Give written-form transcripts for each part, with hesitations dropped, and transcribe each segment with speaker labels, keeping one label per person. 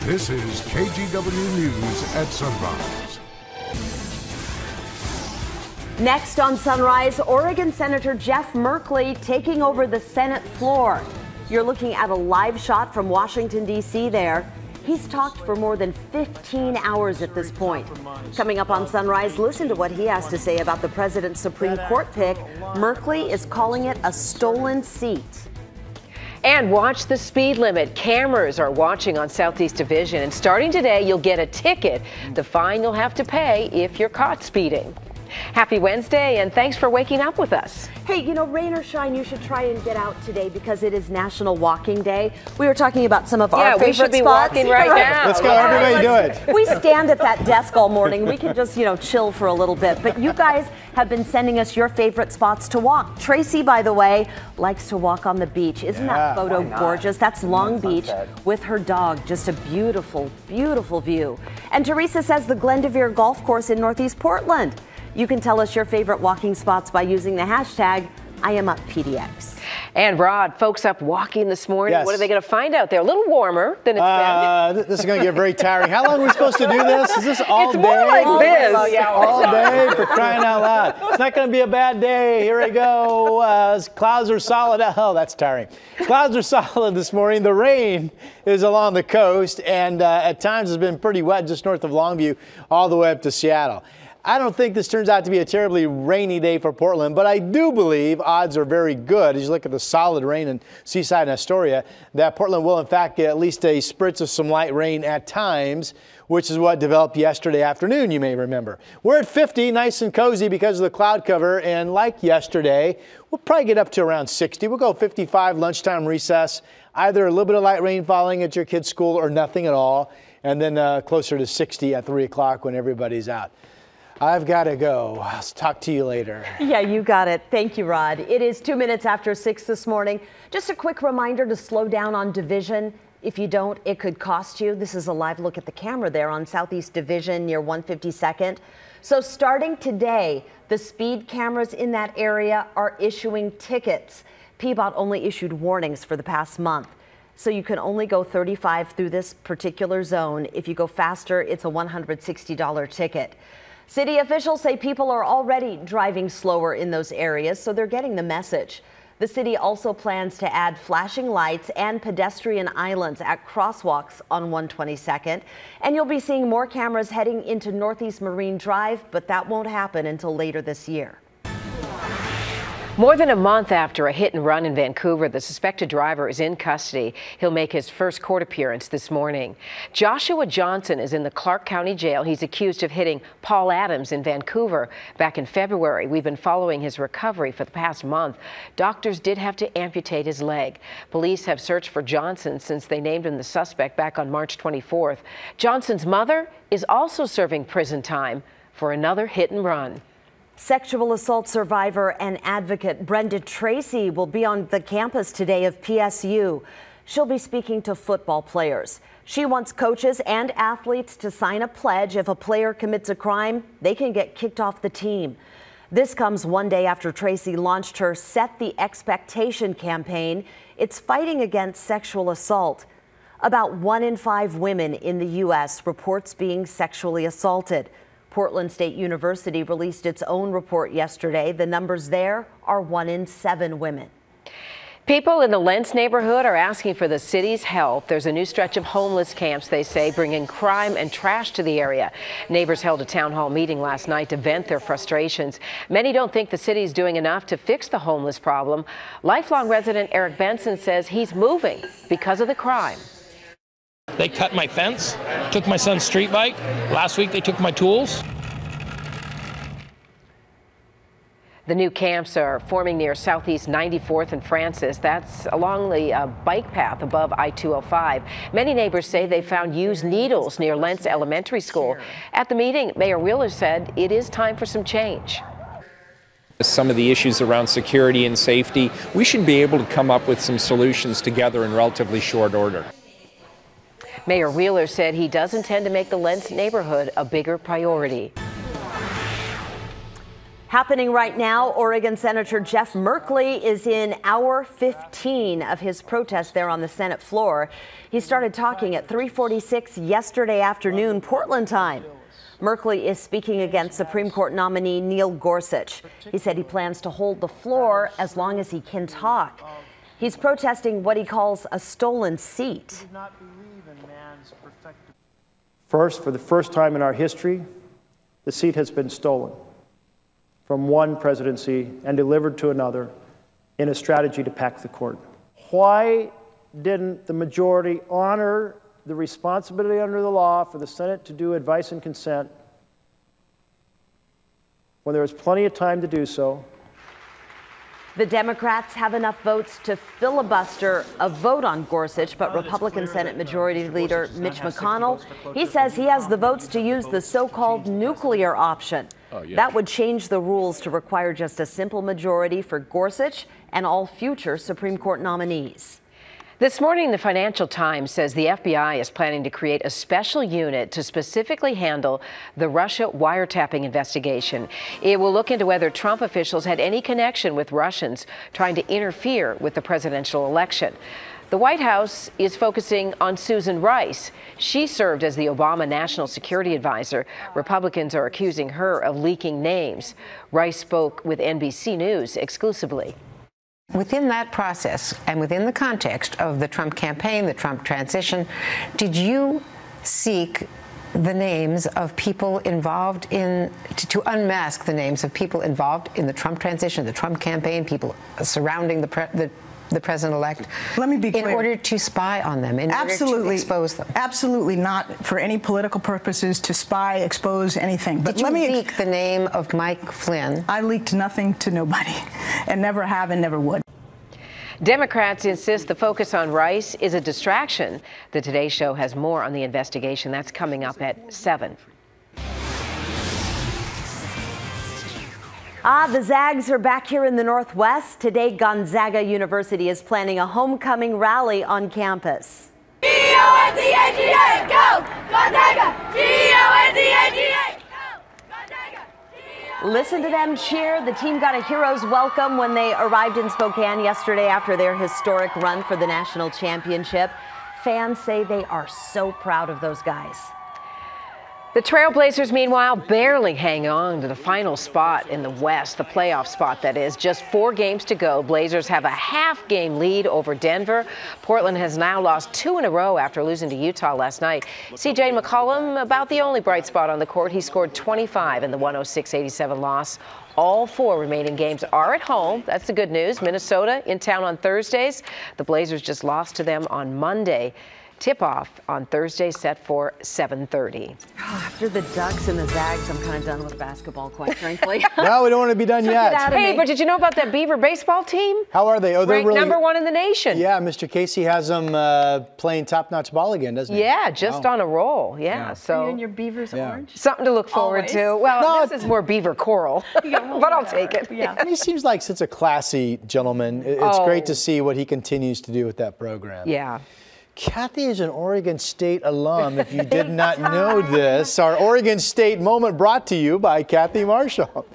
Speaker 1: This is KGW News at Sunrise.
Speaker 2: Next on Sunrise, Oregon Senator Jeff Merkley taking over the Senate floor. You're looking at a live shot from Washington, D.C. there. He's talked for more than 15 hours at this point. Coming up on Sunrise, listen to what he has to say about the president's Supreme Court pick. Merkley is calling it a stolen seat.
Speaker 3: And watch the speed limit. Cameras are watching on Southeast Division. And starting today, you'll get a ticket. The fine you'll have to pay if you're caught speeding. Happy Wednesday, and thanks for waking up with us.
Speaker 2: Hey, you know, rain or shine, you should try and get out today because it is National Walking Day. We were talking about some of our favorite spots.
Speaker 3: We should be walking right now.
Speaker 4: Let's go, everybody do it.
Speaker 2: We stand at that desk all morning. We can just, chill for a little bit. But you guys have been sending us your favorite spots to walk. Tracy, by the way, likes to walk on the beach. Isn't that photo gorgeous? That's Long Beach with her dog. Just a beautiful, beautiful view. And Teresa says the Glendevere Golf Course in Northeast Portland. You can tell us your favorite walking spots by using the hashtag IamUpPDX.
Speaker 3: And Rod, folks up walking this morning.
Speaker 4: Yes.
Speaker 3: What are they going to find out there? A little warmer than it's been.
Speaker 4: This is going to get very tiring. How long are we supposed to do this? Is this all
Speaker 3: It's
Speaker 4: day?
Speaker 3: more like this.
Speaker 4: All day for crying out loud. It's not going to be a bad day. Here we go. Clouds are solid. Oh, that's tiring. Clouds are solid this morning. The rain is along the coast, and at times has been pretty wet just north of Longview all the way up to Seattle. I don't think this turns out to be a terribly rainy day for Portland, but I do believe odds are very good, as you look at the solid rain in Seaside and Astoria, that Portland will in fact get at least a spritz of some light rain at times, which is what developed yesterday afternoon, you may remember. We're at 50, nice and cozy because of the cloud cover, and like yesterday, we'll probably get up to around 60. We'll go 55 lunchtime recess, either a little bit of light rain falling at your kid's school or nothing at all, and then closer to 60 at 3 o'clock when everybody's out. I've got to go. I'll talk to you later.
Speaker 2: Yeah, you got it. Thank you, Rod. It is 2 minutes after 6 this morning. Just a quick reminder to slow down on Division. If you don't, it could cost you. This is a live look at the camera there on Southeast Division near 152nd. So starting today, the speed cameras in that area are issuing tickets. PBOT only issued warnings for the past month. So you can only go 35 through this particular zone. If you go faster, it's a $160 ticket. City officials say people are already driving slower in those areas, so they're getting the message. The city also plans to add flashing lights and pedestrian islands at crosswalks on 122nd. And you'll be seeing more cameras heading into Northeast Marine Drive, but that won't happen until later this year.
Speaker 3: More than a month after a hit and run in Vancouver, the suspected driver is in custody. He'll make his first court appearance this morning. Joshua Johnson is in the Clark County Jail. He's accused of hitting Paul Adams in Vancouver back in February. We've been following his recovery for the past month. Doctors did have to amputate his leg. Police have searched for Johnson since they named him the suspect back on March 24th. Johnson's mother is also serving prison time for another hit and run.
Speaker 2: Sexual assault survivor and advocate Brenda Tracy will be on the campus today of PSU. She'll be speaking to football players. She wants coaches and athletes to sign a pledge. If a player commits a crime, they can get kicked off the team. This comes one day after Tracy launched her Set the Expectation campaign. It's fighting against sexual assault. About 1 in 5 women in the U.S. reports being sexually assaulted. Portland State University released its own report yesterday. The numbers there are 1 in 7 women.
Speaker 3: People in the Lentz neighborhood are asking for the city's help. There's a new stretch of homeless camps, they say, bringing crime and trash to the area. Neighbors held a town hall meeting last night to vent their frustrations. Many don't think the city is doing enough to fix the homeless problem. Lifelong resident Eric Benson says he's moving because of the crime.
Speaker 5: They cut my fence, took my son's street bike. Last week they took my tools.
Speaker 3: The new camps are forming near Southeast 94th and Francis. That's along the bike path above I-205. Many neighbors say they found used needles near Lentz Elementary School. At the meeting, Mayor Wheeler said it is time for some change.
Speaker 6: Some of the issues around security and safety, we should be able to come up with some solutions together in relatively short order.
Speaker 3: Mayor Wheeler said he does intend to make the Lentz neighborhood a bigger priority.
Speaker 2: Happening right now, Oregon Senator Jeff Merkley is in hour 15 of his protest there on the Senate floor. He started talking at 3:46 yesterday afternoon, Portland time. Merkley is speaking against Supreme Court nominee Neil Gorsuch. He said he plans to hold the floor as long as he can talk. He's protesting what he calls a stolen seat.
Speaker 7: First, for the first time in our history, the seat has been stolen from one presidency and delivered to another in a strategy to pack the court. Why didn't the majority honor the responsibility under the law for the Senate to do advice and consent when there was plenty of time to do so?
Speaker 2: The Democrats have enough votes to filibuster a vote on Gorsuch, but Republican Senate Majority Leader Mitch McConnell, he says he has the votes to use the so-called nuclear option. That would change the rules to require just a simple majority for Gorsuch and all future Supreme Court nominees.
Speaker 3: This morning, the Financial Times says the FBI is planning to create a special unit to specifically handle the Russia wiretapping investigation. It will look into whether Trump officials had any connection with Russians trying to interfere with the presidential election. The White House is focusing on Susan Rice. She served as the Obama National Security Advisor. Republicans are accusing her of leaking names. Rice spoke with NBC News exclusively.
Speaker 8: Within that process and within the context of the Trump campaign, the Trump transition, did you seek the names of people involved in, to unmask the names of people involved in the Trump transition, the Trump campaign, people surrounding the president-elect?
Speaker 9: Let me be clear.
Speaker 8: In order to spy on them, in order to expose them?
Speaker 9: Absolutely not for any political purposes, to spy, expose anything. But
Speaker 8: Did you leak the name of Mike Flynn?
Speaker 9: I leaked nothing to nobody, and never have and never would.
Speaker 3: Democrats insist the focus on Rice is a distraction. The Today Show has more on the investigation. That's coming up at 7.
Speaker 2: The Zags are back here in the Northwest. Today, Gonzaga University is planning a homecoming rally on campus.
Speaker 10: G-O-N-Z-A-G-A, go! Gonzaga! G-O-N-Z-A-G-A, go! Gonzaga!
Speaker 2: Listen to them cheer. The team got a hero's welcome when they arrived in Spokane yesterday after their historic run for the national championship. Fans say they are so proud of those guys.
Speaker 3: The Trailblazers, meanwhile, barely hang on to the final spot in the West, the playoff spot, that is. Just 4 games to go. Blazers have a half-game lead over Denver. Portland has now lost 2 in a row after losing to Utah last night. C.J. McCollum, about the only bright spot on the court. He scored 25 in the 106-87 loss. All 4 remaining games are at home. That's the good news. Minnesota in town on Thursdays. The Blazers just lost to them on Monday. Tip-off on Thursday set for 7:30.
Speaker 2: After the Ducks and the Zags, I'm kind of done with basketball, quite frankly.
Speaker 4: No, we don't want to be done yet.
Speaker 3: Hey, but did you know about that Beaver baseball team?
Speaker 4: How are they? Oh, they're
Speaker 3: ranked number 1 in the nation.
Speaker 4: Yeah, Mr. Casey has them playing top-notch ball again, doesn't he?
Speaker 3: Yeah, just on a roll. Yeah. So
Speaker 2: are you and your Beavers orange?
Speaker 3: Something to look forward to. Well, this is more Beaver coral, but I'll take it.
Speaker 2: Yeah.
Speaker 4: And he seems like such a classy gentleman. It's great to see what he continues to do with that program.
Speaker 3: Yeah.
Speaker 4: Kathy is an Oregon State alum, if you did not know this. Our Oregon State moment brought to you by Kathy Marshall.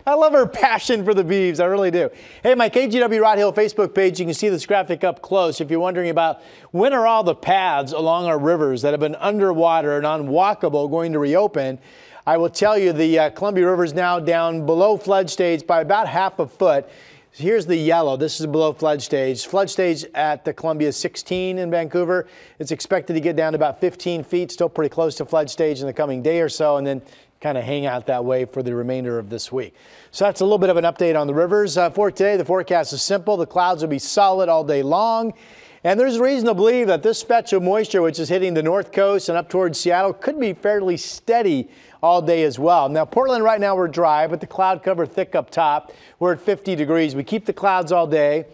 Speaker 4: I love her passion for the Beavs, I really do. Hey, my KGW Rod Hill Facebook page, you can see this graphic up close. If you're wondering about when are all the paths along our rivers that have been underwater and unwalkable going to reopen, I will tell you the Columbia River is now down below flood stage by about half a foot. Here's the yellow. This is below flood stage. Flood stage at the Columbia is 16 in Vancouver. It's expected to get down to about 15 feet, still pretty close to flood stage in the coming day or so, and then kind of hang out that way for the remainder of this week. So that's a little bit of an update on the rivers. For today, the forecast is simple. The clouds will be solid all day long. And there's reason to believe that this fetch of moisture, which is hitting the north coast and up towards Seattle, could be fairly steady all day as well. Now, Portland right now we're dry, but the cloud cover thick up top. We're at 50 degrees. We keep the clouds all day.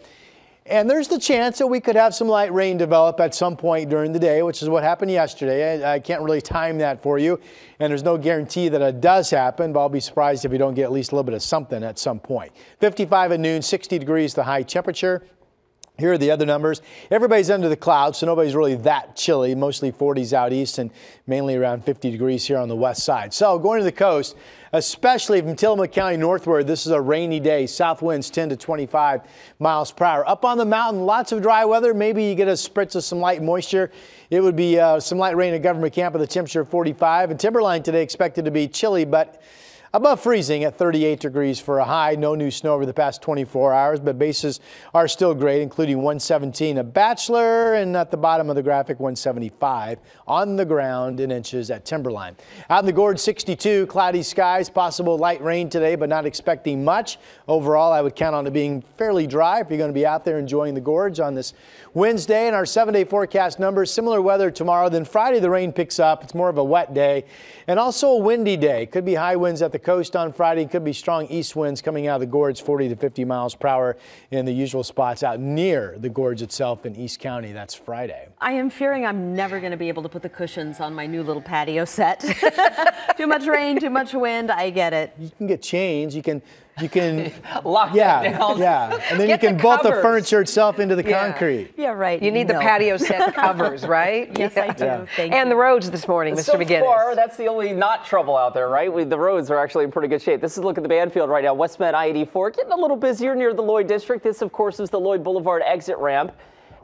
Speaker 4: And there's the chance that we could have some light rain develop at some point during the day, which is what happened yesterday. I can't really time that for you, and there's no guarantee that it does happen, but I'll be surprised if we don't get at least a little bit of something at some point. 55 at noon, 60 degrees the high temperature. Here are the other numbers. Everybody's under the clouds, so nobody's really that chilly. Mostly 40s out east and mainly around 50 degrees here on the west side. So going to the coast, especially from Tillamook County northward, this is a rainy day. South winds 10 to 25 miles per hour. Up on the mountain, lots of dry weather. Maybe you get a spritz of some light moisture. It would be some light rain at Government Camp with a temperature of 45. And Timberline today expected to be chilly, but above freezing at 38 degrees for a high. No new snow over the past 24 hours, but bases are still great, including 117 at Bachelor, and at the bottom of the graphic, 175 on the ground in inches at Timberline. Out in the Gorge, 62, cloudy skies, possible light rain today, but not expecting much. Overall, I would count on it being fairly dry if you're going to be out there enjoying the Gorge on this Wednesday. And our 7-day forecast numbers, similar weather tomorrow. Then Friday, the rain picks up. It's more of a wet day and also a windy day. Could be high winds at the coast on Friday. Could be strong east winds coming out of the Gorge, 40 to 50 miles per hour in the usual spots out near the Gorge itself in East County. That's Friday.
Speaker 2: I am fearing I'm never going to be able to put the cushions on my new little patio set. Too much rain, too much wind. I get it.
Speaker 4: You can get chains. You can
Speaker 11: lock it down.
Speaker 4: Yeah, and then you can bolt the furniture itself into the concrete.
Speaker 2: Yeah, right.
Speaker 3: You need the patio set covers, right?
Speaker 2: Yes, I do.
Speaker 4: Yeah.
Speaker 2: Thank
Speaker 3: and
Speaker 2: you.
Speaker 3: the roads this morning, Mr. McGinnis.
Speaker 11: So far, that's the only not trouble out there, right? The roads are actually in pretty good shape. This is a look at the Banfield right now. West Med I-84 getting a little busier near the Lloyd District. This, of course, is the Lloyd Boulevard exit ramp,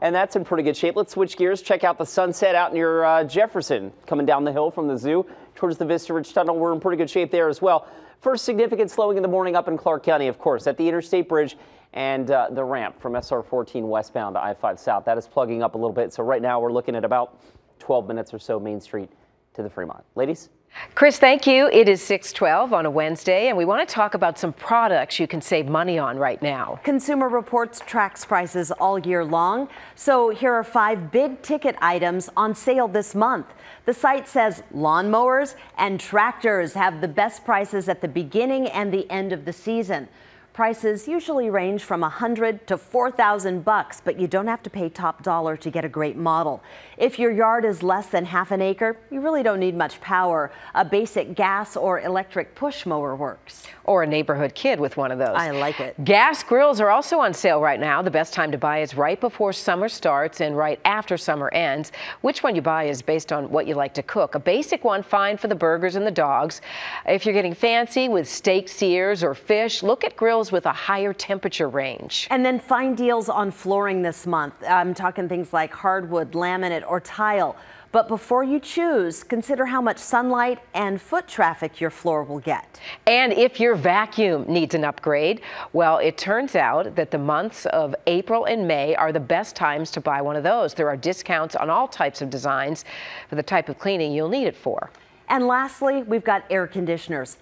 Speaker 11: and that's in pretty good shape. Let's switch gears. Check out the sunset out near Jefferson, coming down the hill from the zoo towards the Vista Ridge Tunnel. We're in pretty good shape there as well. First significant slowing in the morning up in Clark County, of course, at the Interstate Bridge and the ramp from SR 14 westbound to I-5 south. That is plugging up a little bit. So right now we're looking at about 12 minutes or so Main Street to the Fremont. Ladies?
Speaker 3: Chris, thank you. It is 6:12 on a Wednesday, and we want to talk about some products you can save money on right now.
Speaker 2: Consumer Reports tracks prices all year long. So here are 5 big ticket items on sale this month. The site says lawnmowers and tractors have the best prices at the beginning and the end of the season. Prices usually range from $100 to $4,000, but you don't have to pay top dollar to get a great model. If your yard is less than half an acre, you really don't need much power. A basic gas or electric push mower works.
Speaker 3: Or a neighborhood kid with one of those.
Speaker 2: I like it.
Speaker 3: Gas grills are also on sale right now. The best time to buy is right before summer starts and right after summer ends. Which one you buy is based on what you like to cook. A basic one, fine for the burgers and the dogs. If you're getting fancy with steak sears or fish, look at grills with a higher temperature range.
Speaker 2: And then find deals on flooring this month. I'm talking things like hardwood, laminate, or tile. But before you choose, consider how much sunlight and foot traffic your floor will get.
Speaker 3: And if your vacuum needs an upgrade, well, it turns out that the months of April and May are the best times to buy one of those. There are discounts on all types of designs for the type of cleaning you'll need it for.
Speaker 2: And lastly, we've got air conditioners.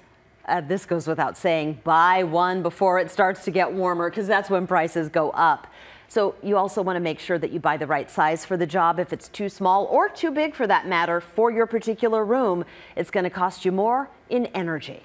Speaker 2: This goes without saying, buy one before it starts to get warmer, because that's when prices go up. So you also want to make sure that you buy the right size for the job. If it's too small or too big for that matter for your particular room, it's going to cost you more in energy.